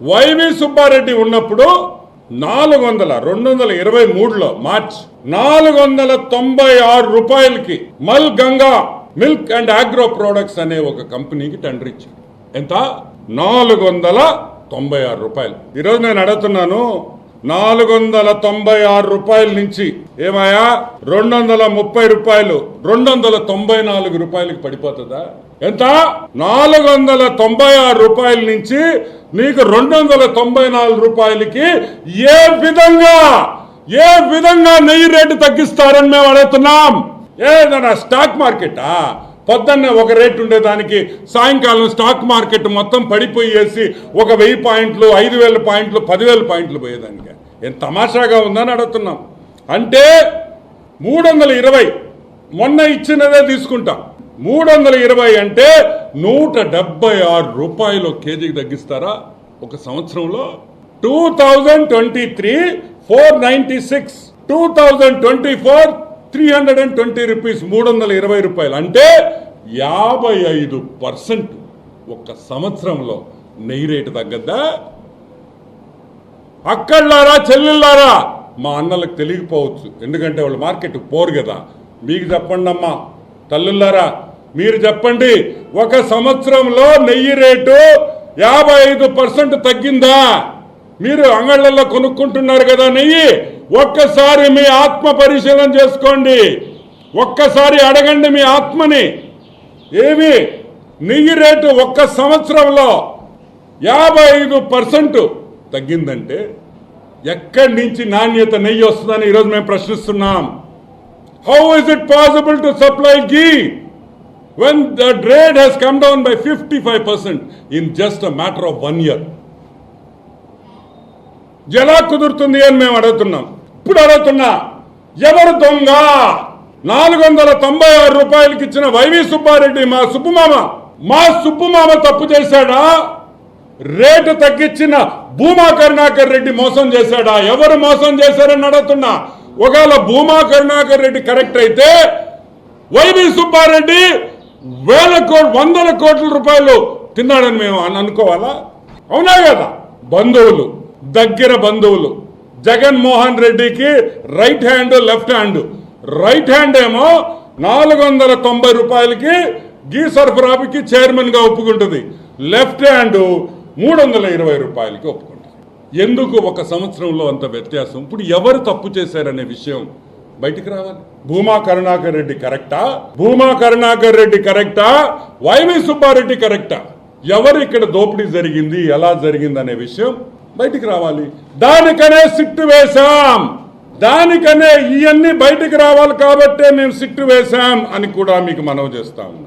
YV Subbareddy ఉన్నప్పుడు 2023లో March 496 రూపాయలకి మల్ Ganga milk and agro products అనే ఒక కంపెనీకి టెండర్ ఇచ్చాడు. ఎంత? 496 రూపాయలు. ఈరోజు నేను అడుగుతున్నాను, 496 రూపాయల నుంచి ఏమయ్యా 230 రూపాయలు 294 రూపాయలకి పడిపోతుందా? ఎంత? 496 రూపాయల నుంచి నీకు 294 రూపాయలకి ఏ విధంగా నెయ్యి రేటు తగ్గిస్తారని మేము అడుగుతున్నాం. ఏదైనా స్టాక్ మార్కెటా? పొద్దున్నే ఒక రేటు ఉండేదానికి సాయంకాలం స్టాక్ మార్కెట్ మొత్తం పడిపోయేసి 1000 పాయింట్లు 5000 పాయింట్లు 10,000 పాయింట్లు పోయేదానికి ఏం తమాషాగా ఉందని అడుగుతున్నాం. అంటే 320 మొన్న ఇచ్చినదే తీసుకుంటాం. 320 అంటే 176 రూపాయలు కేజీకి తగ్గిస్తారా ఒక సంవత్సరంలో? 2023 496, 2024 320 రూపీస్, 320 రూపాయలు. అంటే 55% ఒక సంవత్సరంలో నెయ్యి రేటు తగ్గద్దా? అక్కడ్లారా చెల్లెళ్ళారా, మా అన్నలకు తెలియకపోవచ్చు, ఎందుకంటే వాళ్ళు మార్కెట్ పోరు కదా. మీకు చెప్పండి అమ్మా తల్లులారా, మీరు చెప్పండి, ఒక సంవత్సరంలో నెయ్యి రేటు 55% తగ్గిందా? మీరు అంగళ్ళల్లో కొనుక్కుంటున్నారు కదా నెయ్యి, ఒక్కసారి మీ ఆత్మ పరిశీలన చేసుకోండి. ఒక్కసారి అడగండి మీ ఆత్మని. ఏమి నెయ్యి రేటు ఒక్క సంవత్సరంలో 55% తగ్గిందంటే ఎక్కడి నుంచి నాణ్యత నెయ్యి వస్తుందని ఈరోజు మేము ప్రశ్నిస్తున్నాం. How is it possible to supply ghee when the rate has come down by 55% in just a matter of 1 year? ఎలా కుదురుతుంది అని మేము అడుగుతున్నాం. ఇప్పుడు అడుగుతున్నా, ఎవరు దొంగ? 496 రూపాయలకి ఇచ్చిన వైవి సుబ్బారెడ్డి మా సుబ్బుమామ తప్పు చేశాడా? రేటు తగ్గించిన భూమా కరుణాకర్ రెడ్డి మోసం చేశాడా? ఎవరు మోసం చేశారని అడుగుతున్నా. ఒకవేళ భూమా కరుణాకర్ రెడ్డి కరెక్ట్ అయితే వైవి సుబ్బారెడ్డి 100 కోట్ల రూపాయలు తిన్నాడని మేము అనుకోవాలా? అవునా కదా? బంధువులు, దగ్గర బంధువులు, జగన్మోహన్ రెడ్డికి right hand left hand. Right hand ఏమో 490 రూపాయలకి ఘీ సరఫరాకి చైర్మన్ గా ఒప్పుకుంటుంది, లెఫ్ట్ హ్యాండ్ 320 రూపాయలకి ఒప్పుకుంటుంది. ఎందుకు ఒక సంవత్సరంలో అంత వ్యత్యాసం? ఇప్పుడు ఎవరు తప్పు చేశారనే విషయం బయటికి రావాలి. భూమా కరుణాకర్ రెడ్డి కరెక్టా? వైవి సుబ్బారెడ్డి కరెక్టా? ఎవరు ఇక్కడ దోపిడీ జరిగింది, ఎలా జరిగింది అనే విషయం బయటికి రావాలి. దానికనే సిట్టు వేశాం. దానికనే ఇవన్నీ బయటికి రావాలి కాబట్టే మేము సిట్టు వేశాం అని కూడా మీకు మనవి చేస్తా ఉన్నాం.